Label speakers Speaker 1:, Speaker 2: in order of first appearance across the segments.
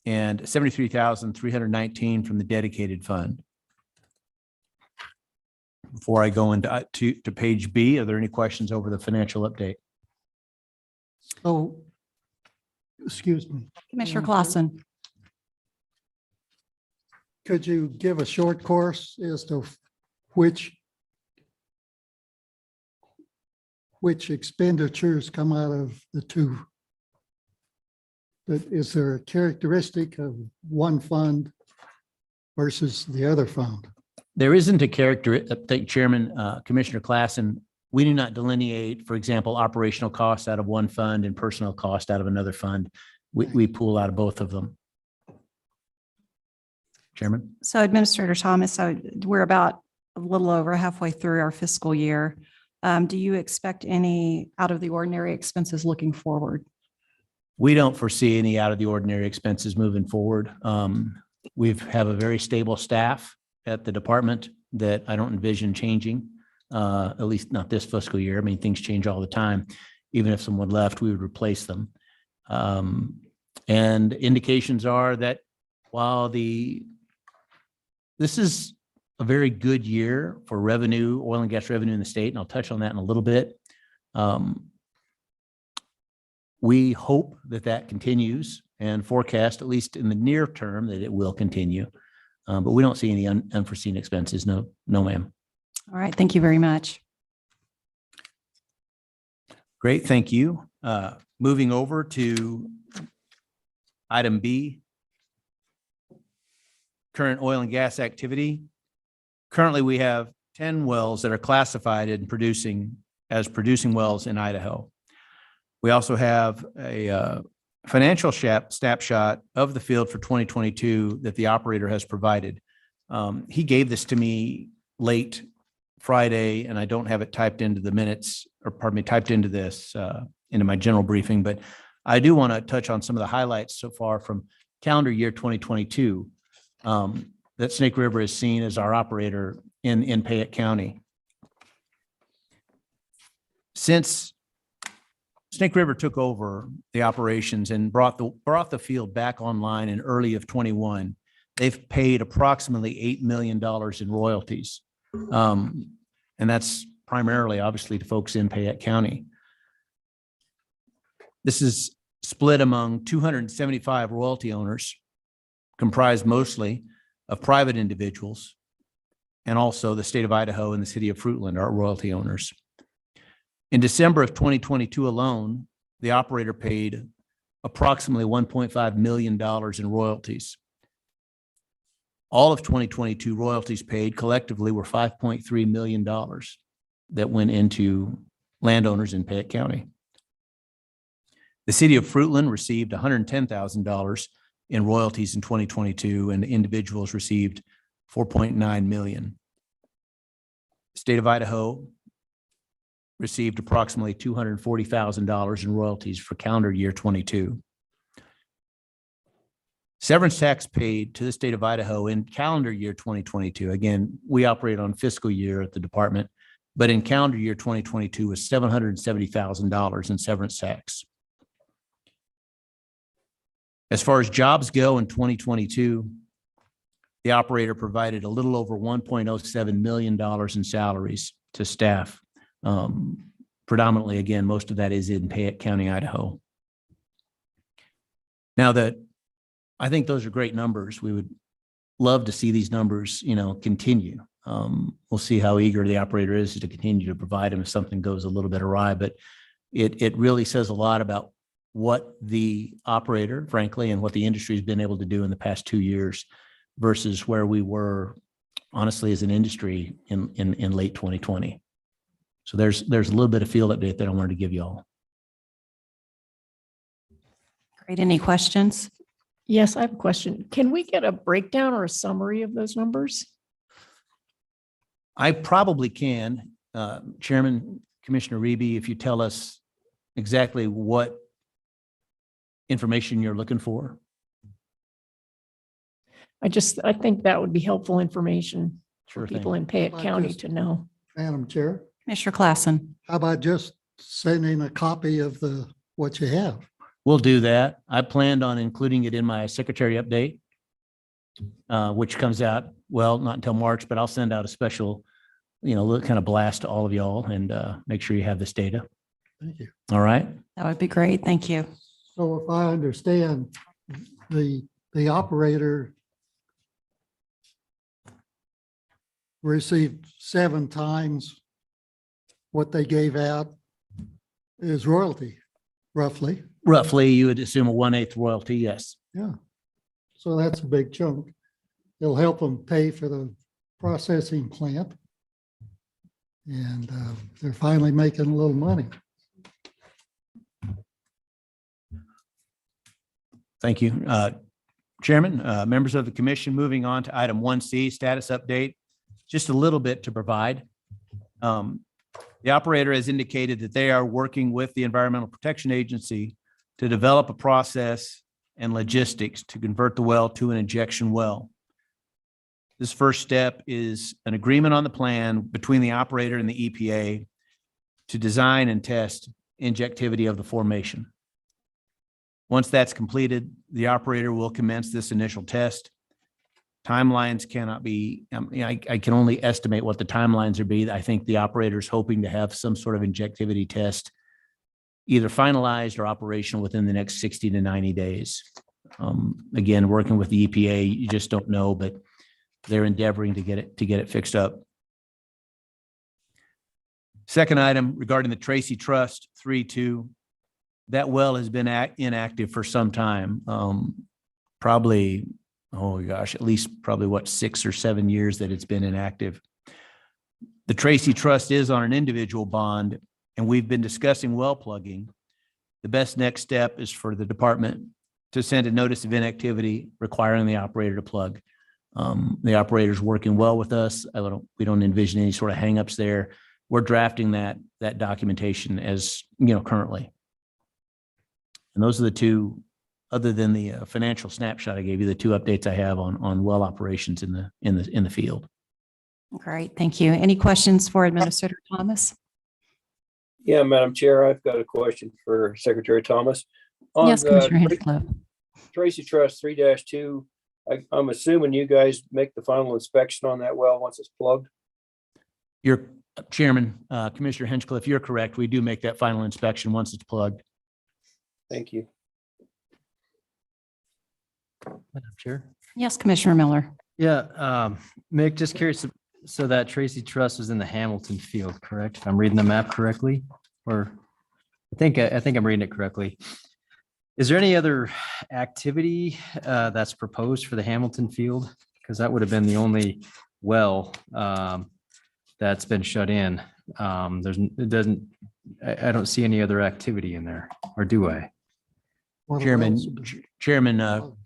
Speaker 1: and 73,319 from the dedicated fund. Before I go into to page B, are there any questions over the financial update?
Speaker 2: Oh, excuse me.
Speaker 3: Commissioner Clausen.
Speaker 2: Could you give a short course as to which expenditures come out of the two? But is there a characteristic of one fund versus the other fund?
Speaker 1: There isn't a characteristic, Chairman, Commissioner Classen. We do not delineate, for example, operational costs out of one fund and personnel cost out of another fund. We pool out of both of them. Chairman?
Speaker 3: So Administrator Thomas, so we're about a little over halfway through our fiscal year. Do you expect any out of the ordinary expenses looking forward?
Speaker 1: We don't foresee any out of the ordinary expenses moving forward. We have a very stable staff at the department that I don't envision changing, at least not this fiscal year. I mean, things change all the time. Even if someone left, we would replace them. And indications are that while this is a very good year for revenue, oil and gas revenue in the state, and I'll touch on that in a little bit. We hope that continues and forecast, at least in the near term, that it will continue. But we don't see any unforeseen expenses. No, ma'am.
Speaker 3: All right. Thank you very much.
Speaker 1: Great. Thank you. Moving over to item B, current oil and gas activity. Currently, we have 10 wells that are classified in producing wells in Idaho. We also have a financial snapshot of the field for 2022 that the operator has provided. He gave this to me late Friday, and I don't have it typed into the minutes, or pardon me, typed into this, into my general briefing, but I do want to touch on some of the highlights so far from calendar year 2022 that Snake River is seen as our operator in Payette County. Since Snake River took over the operations and brought the field back online in early of 21, they've paid approximately $8 million in royalties. And that's primarily, obviously, to folks in Payette County. This is split among 275 royalty owners, comprised mostly of private individuals, and also the state of Idaho and the city of Fruitland are royalty owners. In December of 2022 alone, the operator paid approximately $1.5 million in royalties. All of 2022 royalties paid collectively were $5.3 million that went into landowners in Payette County. The city of Fruitland received $110,000 in royalties in 2022, and individuals received $4.9 million. The state of Idaho received approximately $240,000 in royalties for calendar year 22. Severance tax paid to the state of Idaho in calendar year 2022. Again, we operate on fiscal year at the department, but in calendar year 2022 was $770,000 in severance tax. As far as jobs go in 2022, the operator provided a little over $1.07 million in salaries to staff. Predominantly, again, most of that is in Payette County, Idaho. Now I think those are great numbers. We would love to see these numbers, continue. We'll see how eager the operator is to continue to provide them if something goes a little bit awry, but it really says a lot about what the operator, frankly, and what the industry has been able to do in the past 2 years versus where we were, honestly, as an industry in late 2020. So there's a little bit of field update that I wanted to give you all.
Speaker 3: Great. Any questions?
Speaker 4: Yes, I have a question. Can we get a breakdown or a summary of those numbers?
Speaker 1: I probably can, Chairman, Commissioner Reby, if you tell us exactly what information you're looking for.
Speaker 4: I think that would be helpful information
Speaker 1: Sure
Speaker 4: for
Speaker 1: thing.
Speaker 4: people in Payette County to know.
Speaker 2: Madam Chair,
Speaker 3: Commissioner Clausen.
Speaker 2: how about just sending a copy of what you have?
Speaker 1: We'll do that. I planned on including it in my secretary update, which comes out, well, not until March, but I'll send out a special, little kind of blast to all of y'all and make sure you have this data.
Speaker 2: Thank you.
Speaker 1: All right.
Speaker 3: That would be great. Thank you.
Speaker 2: So if I understand, the operator received 7 times what they gave out is royalty, roughly.
Speaker 1: Roughly, you would assume a 1/8 royalty. Yes.
Speaker 2: Yeah. So that's a big chunk. It'll help them pay for the processing plant. And they're finally making a little money.
Speaker 1: Thank you. Chairman, members of the commission, moving on to item 1C, status update, just a little bit to provide. The operator has indicated that they are working with the Environmental Protection Agency to develop a process and logistics to convert the well to an injection well. This first step is an agreement on the plan between the operator and the EPA to design and test injectivity of the formation. Once that's completed, the operator will commence this initial test. Timelines cannot be, I can only estimate what the timelines would be. I think the operator is hoping to have some sort of injectivity test either finalized or operational within the next 60 to 90 days. Again, working with the EPA, you just don't know, but they're endeavoring to get it fixed up. Second item regarding the Tracy Trust 3-2, that well has been inactive for some time. Probably, oh gosh, at least probably 6 or 7 years that it's been inactive. The Tracy Trust is on an individual bond, and we've been discussing well plugging. The best next step is for the department to send a notice of inactivity requiring the operator to plug. The operator's working well with us. We don't envision any sort of hangups there. We're drafting that documentation as currently. And those are the two, other than the financial snapshot I gave you, the two updates I have on well operations in the field.
Speaker 3: Great. Thank you. Any questions for Administrator Thomas?
Speaker 5: Yeah, Madam Chair, I've got a question for Secretary Thomas. On
Speaker 3: Yes,
Speaker 5: the
Speaker 3: Commissioner Hinchcliffe.
Speaker 5: Tracy Trust 3-2, I'm assuming you guys make the final inspection on that well once it's plugged?
Speaker 1: Your Chairman, Commissioner Hinchcliffe, you're correct. We do make that final inspection once it's plugged.
Speaker 5: Thank you.
Speaker 6: Madam Chair.
Speaker 3: Yes, Commissioner Miller.
Speaker 6: Yeah, Mick, just curious. So that Tracy Trust was in the Hamilton field, correct? If I'm reading the map correctly, or I think I'm reading it correctly. Is there any other activity that's proposed for the Hamilton field? Because that would have been the only well that's been shut in. I don't see any other activity in there, or do I?
Speaker 2: One of the wells
Speaker 1: Chairman,
Speaker 2: have been-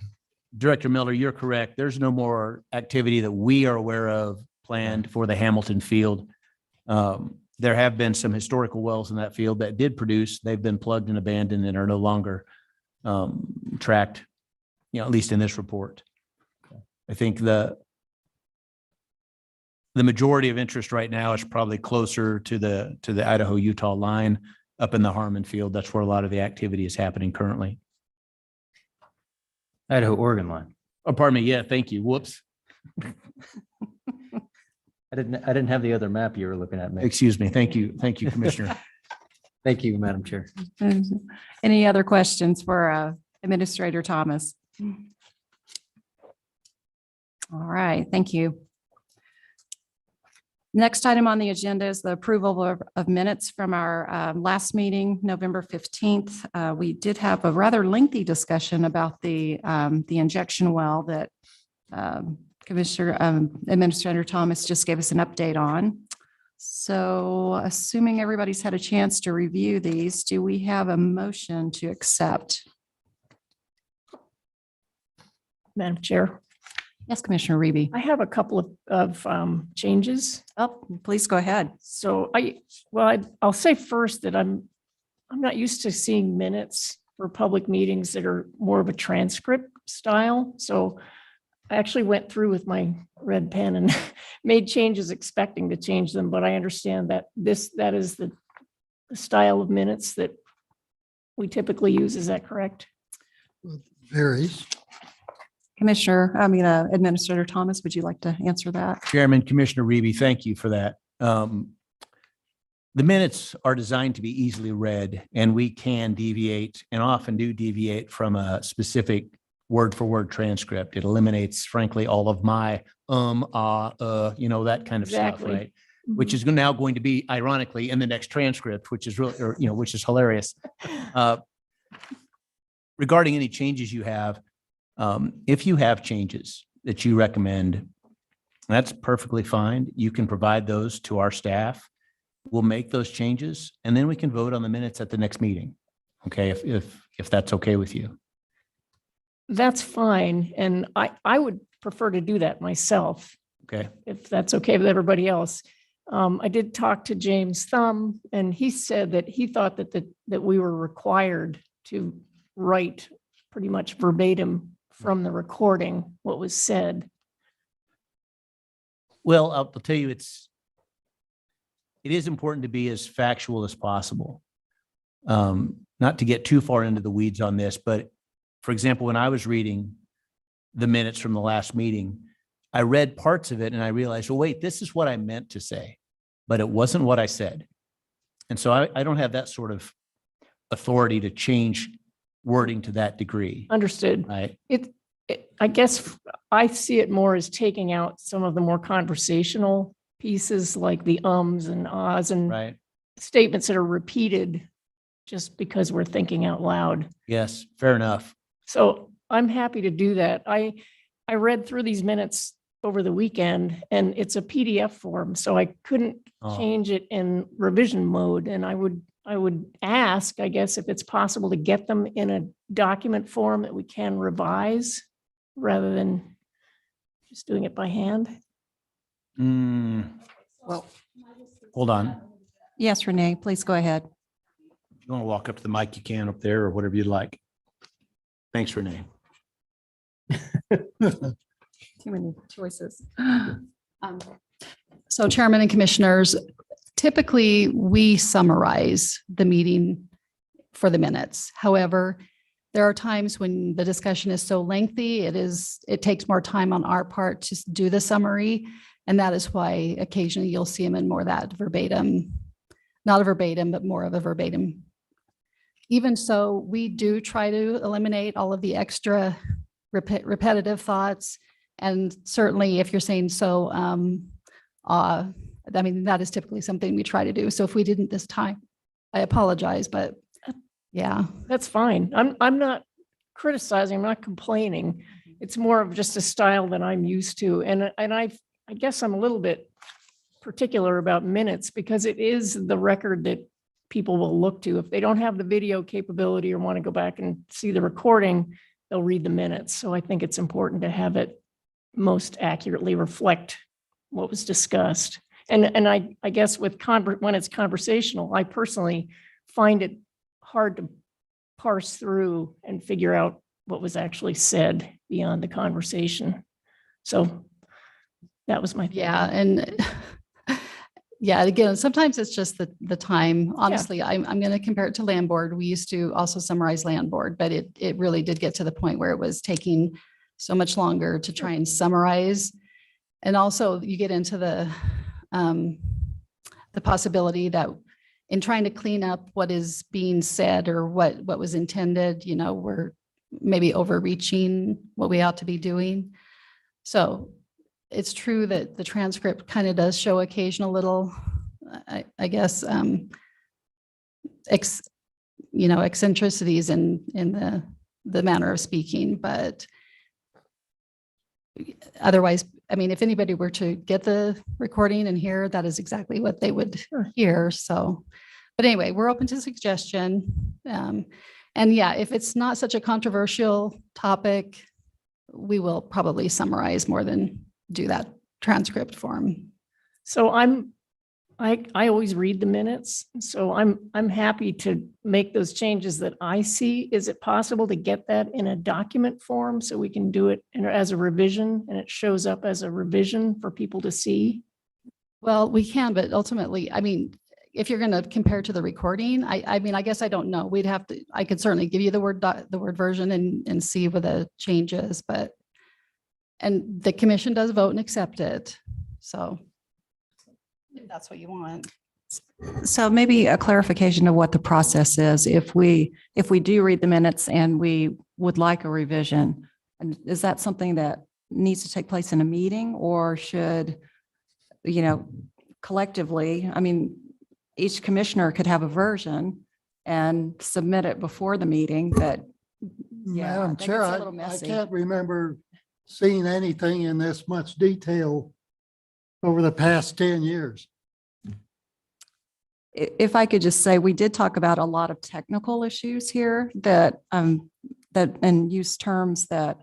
Speaker 1: Director Miller, you're correct. There's no more activity that we are aware of planned for the Hamilton field. There have been some historical wells in that field that did produce. They've been plugged and abandoned and are no longer tracked, at least in this report. I think the majority of interest right now is probably closer to the Idaho-Utah line up in the Harmon field. That's where a lot of the activity is happening currently.
Speaker 6: Idaho, Oregon line.
Speaker 1: Oh, pardon me. Yeah, thank you. Whoops.
Speaker 6: I didn't have the other map you were looking at, Mick.
Speaker 1: Excuse me. Thank you. Thank you, Commissioner.
Speaker 6: Thank you, Madam Chair.
Speaker 3: Any other questions for Administrator Thomas? All right, thank you. Next item on the agenda is the approval of minutes from our last meeting, November 15th. We did have a rather lengthy discussion about the injection well that Administrator Thomas just gave us an update on. So assuming everybody's had a chance to review these, do we have a motion to accept?
Speaker 4: Madam Chair,
Speaker 3: Yes, Commissioner Reby.
Speaker 4: I have a couple of changes.
Speaker 3: Oh, please go ahead.
Speaker 4: So I'll say first that I'm not used to seeing minutes for public meetings that are more of a transcript style. So I actually went through with my red pen and made changes expecting to change them, but I understand that that is the style of minutes that we typically use. Is that correct?
Speaker 2: Varies.
Speaker 3: Administrator Thomas, would you like to answer that?
Speaker 1: Chairman, Commissioner Reeby, thank you for that. The minutes are designed to be easily read, and we can deviate and often do deviate from a specific word for word transcript. It eliminates, frankly, all of my that kind of stuff,
Speaker 4: Exactly.
Speaker 1: right? Which is now going to be ironically in the next transcript, which is really, which is hilarious. Regarding any changes you have, if you have changes that you recommend, that's perfectly fine. You can provide those to our staff. We'll make those changes and then we can vote on the minutes at the next meeting. Okay, if that's okay with you.
Speaker 4: That's fine. And I would prefer to do that myself,
Speaker 1: Okay,
Speaker 4: if that's okay with everybody else. I did talk to James Thumb, and he said that he thought that we were required to write pretty much verbatim from the recording what was said.
Speaker 1: well, I'll tell you, it is important to be as factual as possible. Not to get too far into the weeds on this, but for example, when I was reading the minutes from the last meeting, I read parts of it and I realized, oh, wait, this is what I meant to say, but it wasn't what I said. And so I don't have that sort of authority to change wording to that degree.
Speaker 4: Understood.
Speaker 1: Right.
Speaker 4: I guess I see it more as taking out some of the more conversational pieces like the ums and ahs and
Speaker 1: Right.
Speaker 4: statements that are repeated just because we're thinking out loud.
Speaker 1: Yes. Fair enough.
Speaker 4: So I'm happy to do that. I read through these minutes over the weekend and it's a PDF form, so I couldn't
Speaker 1: Oh.
Speaker 4: change it in revision mode. And I would ask, I guess, if it's possible to get them in a document form that we can revise rather than just doing it by hand.
Speaker 1: Well, hold on.
Speaker 3: Yes, Renee, please go ahead.
Speaker 1: If you want to walk up to the mic, you can up there or whatever you'd like. Thanks, Renee.
Speaker 3: Too many choices. So Chairman and Commissioners, typically we summarize the meeting for the minutes. However, there are times when the discussion is so lengthy, it takes more time on our part to do the summary. And that is why occasionally you'll see them in more that verbatim, not a verbatim, but more of a verbatim. Even so, we do try to eliminate all of the extra repetitive thoughts. And certainly if you're saying so, that is typically something we try to do. So if we didn't this time, I apologize, but yeah.
Speaker 4: That's fine. I'm not criticizing, I'm not complaining. It's more of just a style that I'm used to. And I guess I'm a little bit particular about minutes because it is the record that people will look to. If they don't have the video capability or want to go back and see the recording, they'll read the minutes. So I think it's important to have it most accurately reflect what was discussed. And I guess when it's conversational, I personally find it hard to parse through and figure out what was actually said beyond the conversation. So that was my thing.
Speaker 3: Yeah. And yeah, again, sometimes it's just the time. Honestly, I'm going to compare it to land board. We used to also summarize land board, but it really did get to the point where it was taking so much longer to try and summarize. And also you get into the possibility that in trying to clean up what is being said or what was intended, we're maybe overreaching what we ought to be doing. So it's true that the transcript kind of does show occasional little, I guess, eccentricities in the manner of speaking, but otherwise, if anybody were to get the recording and hear, that is exactly what they would hear. So, but anyway, we're open to suggestion. And yeah, if it's not such a controversial topic, we will probably summarize more than do that transcript form.
Speaker 4: So I always read the minutes. So I'm happy to make those changes that I see. Is it possible to get that in a document form so we can do it as a revision and it shows up as a revision for people to see?
Speaker 3: Well, we can, but ultimately, if you're going to compare to the recording, I mean, I guess I don't know. We'd have to, I could certainly give you the word version and see what the change is, but, and the commission does vote and accept it. So if that's what you want.
Speaker 7: So maybe a clarification of what the process is. If we do read the minutes and we would like a revision, and is that something that needs to take place in a meeting, or should, collectively, I mean, each commissioner could have a version and submit it before the meeting, but yeah,
Speaker 2: Madam
Speaker 7: that
Speaker 2: Chair,
Speaker 7: gets a
Speaker 2: I
Speaker 7: little messy.
Speaker 2: can't remember seeing anything in this much detail over the past 10 years.
Speaker 7: If I could just say, we did talk about a lot of technical issues here that and use terms that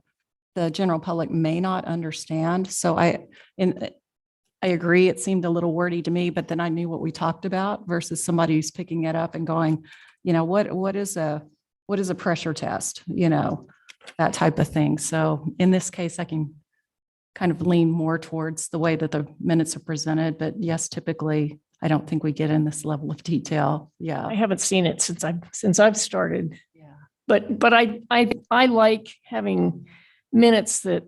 Speaker 7: the general public may not understand. So I agree, it seemed a little wordy to me, but then I knew what we talked about versus somebody who's picking it up and going, what is a pressure test, that type of thing. So in this case, I can kind of lean more towards the way that the minutes are presented, but yes, typically, I don't think we get in this level of detail. Yeah.
Speaker 4: I haven't seen it since I've started,
Speaker 7: Yeah.
Speaker 4: but I like having minutes that,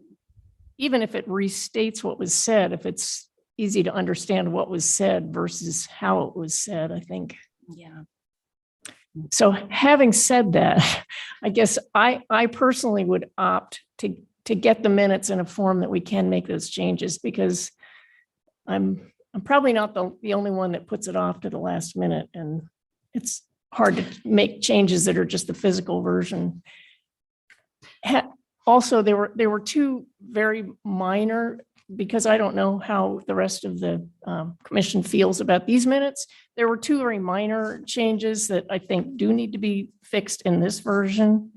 Speaker 4: even if it restates what was said, if it's easy to understand what was said versus how it was said, I think.
Speaker 7: Yeah.
Speaker 4: So having said that, I guess I personally would opt to get the minutes in a form that we can make those changes, because I'm probably not the only one that puts it off to the last minute, and it's hard to make changes that are just the physical version. Also, there were two very minor, because I don't know how the rest of the commission feels about these minutes. There were two very minor changes that I think do need to be fixed in this version.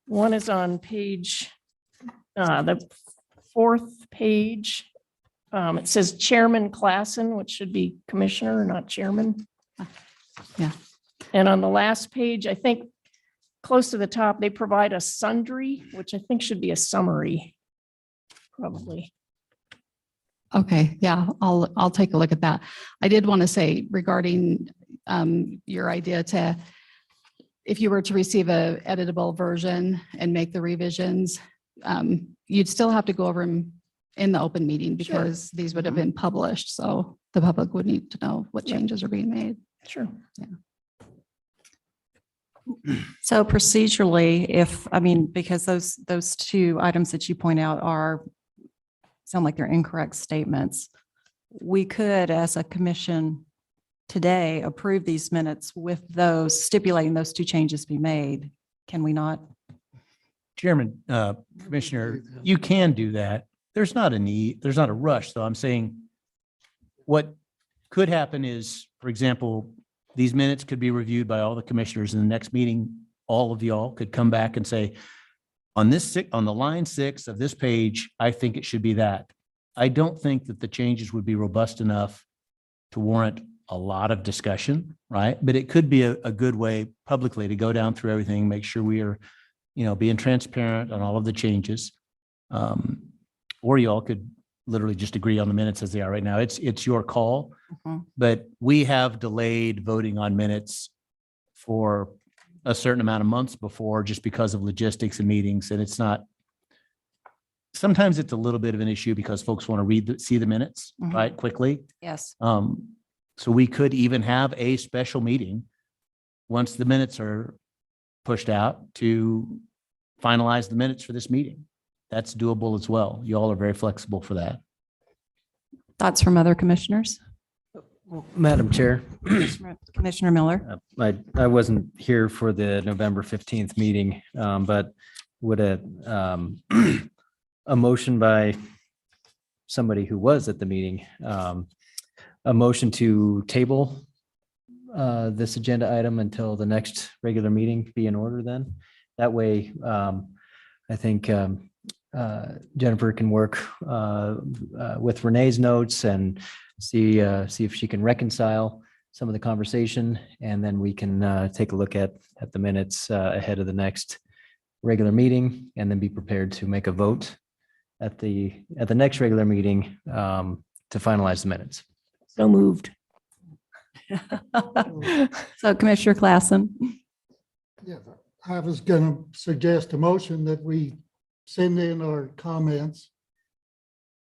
Speaker 4: One is on page, the fourth page. It says Chairman Klassen, which should be Commissioner, not Chairman.
Speaker 3: Yeah.
Speaker 4: And on the last page, I think close to the top, they provide a sundry, which I think should be a summary, probably.
Speaker 3: Okay, yeah, I'll take a look at that. I did want to say regarding your idea to, if you were to receive a editable version and make the revisions, you'd still have to go over them in the open meeting, because these would have been published. So the public would need to know what changes are being made.
Speaker 4: Sure.
Speaker 7: So procedurally, because those two items that you point out sound like they're incorrect statements, we could, as a commission today, approve these minutes with those stipulating those two changes be made. Can we not?
Speaker 1: Chairman, Commissioner, you can do that. There's not a rush, though. I'm saying what could happen is, for example, these minutes could be reviewed by all the commissioners in the next meeting. All of y'all could come back and say, on the line 6 of this page, I think it should be that. I don't think that the changes would be robust enough to warrant a lot of discussion, right? But it could be a good way publicly to go down through everything, make sure we are, being transparent on all of the changes. Or y'all could literally just agree on the minutes as they are right now. It's your call, but we have delayed voting on minutes for a certain amount of months before, just because of logistics and meetings. And sometimes it's a little bit of an issue because folks want to see the minutes, right, quickly.
Speaker 7: Yes.
Speaker 1: So we could even have a special meeting once the minutes are pushed out to finalize the minutes for this meeting. That's doable as well. You all are very flexible for that.
Speaker 7: Thoughts from other commissioners?
Speaker 6: Madam Chair,
Speaker 7: Commissioner Miller?
Speaker 6: I wasn't here for the November 15th meeting, but would a motion by somebody who was at the meeting, a motion to table this agenda item until the next regular meeting be in order then? That way, I think Jennifer can work with Renee's notes and see if she can reconcile some of the conversation, and then we can take a look at the minutes ahead of the next regular meeting, and then be prepared to make a vote at the next regular meeting to finalize the minutes.
Speaker 4: So moved.
Speaker 7: So Commissioner Klassen,
Speaker 2: Yeah, I was gonna suggest a motion that we send in our comments.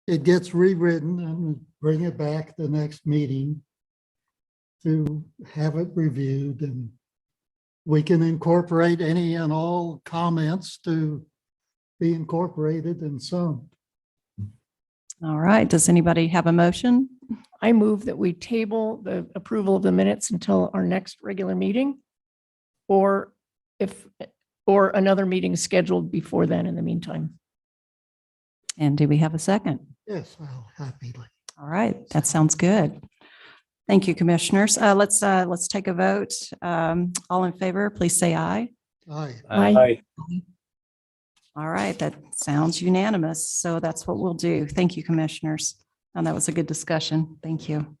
Speaker 2: It gets rewritten and bring it back the next meeting to have it reviewed, and we can incorporate any and all comments to be incorporated in some.
Speaker 7: all right, does anybody have a motion?
Speaker 4: I move that we table the approval of the minutes until our next regular meeting. Or or another meeting scheduled before then in the meantime.
Speaker 7: And do we have a second?
Speaker 2: Yes, I'll happily.
Speaker 7: All right, that sounds good. Thank you, commissioners. Let's take a vote. All in favor, please say aye.
Speaker 2: Aye.
Speaker 5: Aye.
Speaker 7: All right, that sounds unanimous. So that's what we'll do. Thank you, commissioners. And that was a good discussion. Thank you.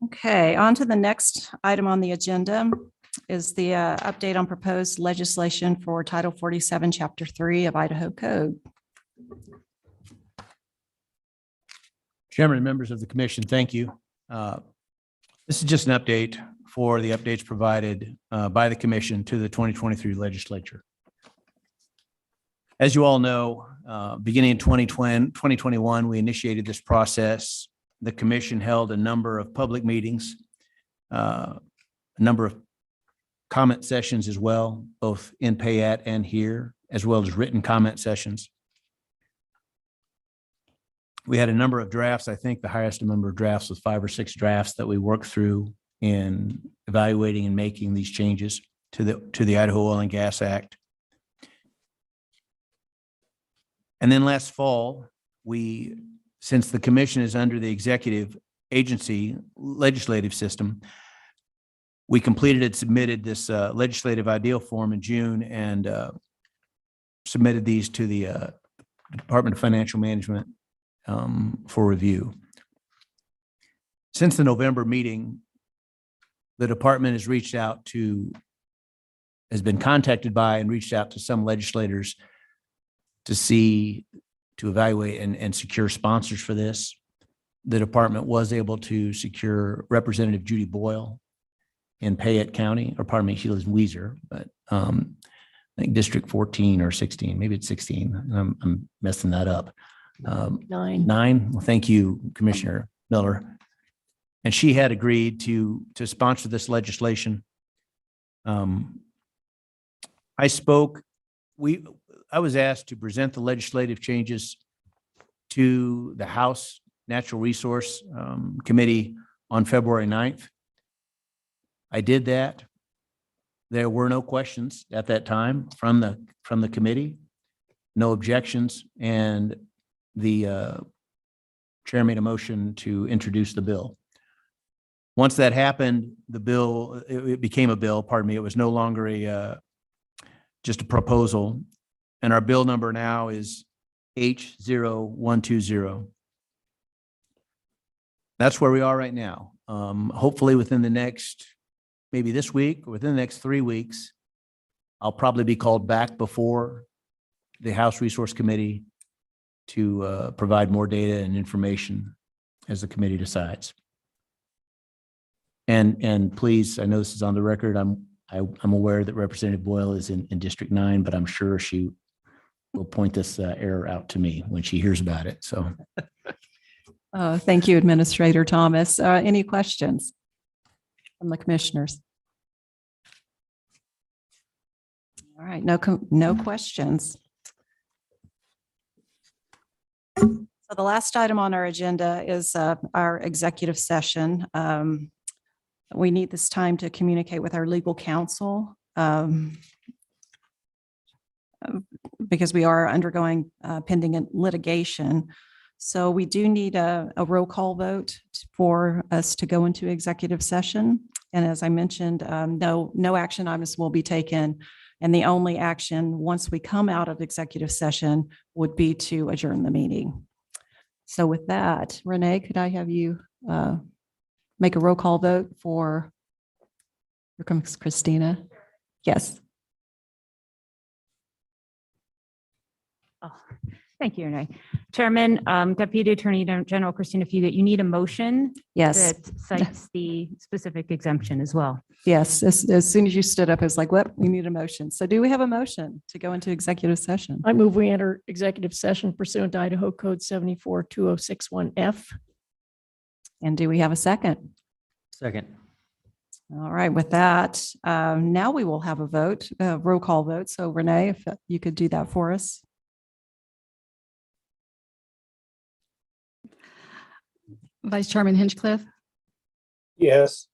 Speaker 7: Okay, on to the next item on the agenda is the update on proposed legislation for Title 47, Chapter 3 of Idaho Code.
Speaker 1: Chairman and members of the commission, thank you. This is just an update for the updates provided by the commission to the 2023 legislature. As you all know, beginning in 2021, we initiated this process. The commission held a number of public meetings, a number of comment sessions as well, both in Payette and here, as well as written comment sessions. We had a number of drafts. I think the highest number of drafts was 5 or 6 drafts that we worked through in evaluating and making these changes to the Idaho Oil and Gas Act. And then last fall, since the commission is under the executive agency legislative system, we completed and submitted this legislative ideal form in June and submitted these to the Department of Financial Management for review. Since the November meeting, the department has been contacted by and reached out to some legislators to evaluate and secure sponsors for this. The department was able to secure Representative Judy Boyle in Payette County, or pardon me, she lives in Weiser, but I think District 14 or 16, maybe it's 16. I'm messing that up. 9. Well, thank you, Commissioner Miller. And she had agreed to sponsor this legislation. I was asked to present the legislative changes to the House Natural Resource Committee on February 9th. I did that. There were no questions at that time from the committee, no objections, and the chair made a motion to introduce the bill. Once that happened, it became a bill, pardon me. It was no longer just a proposal. And our bill number now is H0120. That's where we are right now. Hopefully within the next, maybe this week, or within the next 3 weeks, I'll probably be called back before the House Resource Committee to provide more data and information as the committee decides. And please, I know this is on the record. I'm aware that Representative Boyle is in District 9, but I'm sure she will point this error out to me when she hears about it. So,
Speaker 7: Thank you, Administrator Thomas. Any questions from the commissioners? All right, no questions. So the last item on our agenda is our executive session. We need this time to communicate with our legal counsel because we are undergoing pending litigation. So we do need a roll call vote for us to go into executive session. And as I mentioned, no action items will be taken. And the only action once we come out of executive session would be to adjourn the meeting. So with that, Renee, could I have you make a roll call vote for, here comes Christina. Yes.
Speaker 8: Oh, thank you, Renee. Chairman, Deputy Attorney General Christina Fugit, you need a motion
Speaker 7: Yes,
Speaker 8: that cites the specific exemption as well.
Speaker 7: yes. As soon as you stood up, I was like, what? We need a motion. So do we have a motion to go into executive session?
Speaker 4: I move we enter executive session pursuant to Idaho Code 742061F.
Speaker 7: And do we have a second?
Speaker 6: Second.
Speaker 7: All right, with that, now we will have a vote, a roll call vote. So Renee, if you could do that for us.
Speaker 3: Vice Chairman Hinchcliffe,
Speaker 5: Yes.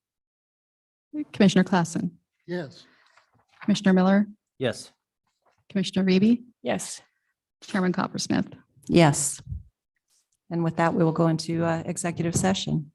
Speaker 3: Commissioner Klassen,
Speaker 2: Yes.
Speaker 3: Commissioner Miller,
Speaker 6: Yes.
Speaker 3: Commissioner Reeby,
Speaker 4: Yes.
Speaker 3: Chairman Coppersmith.
Speaker 7: Yes. And with that, we will go into executive session.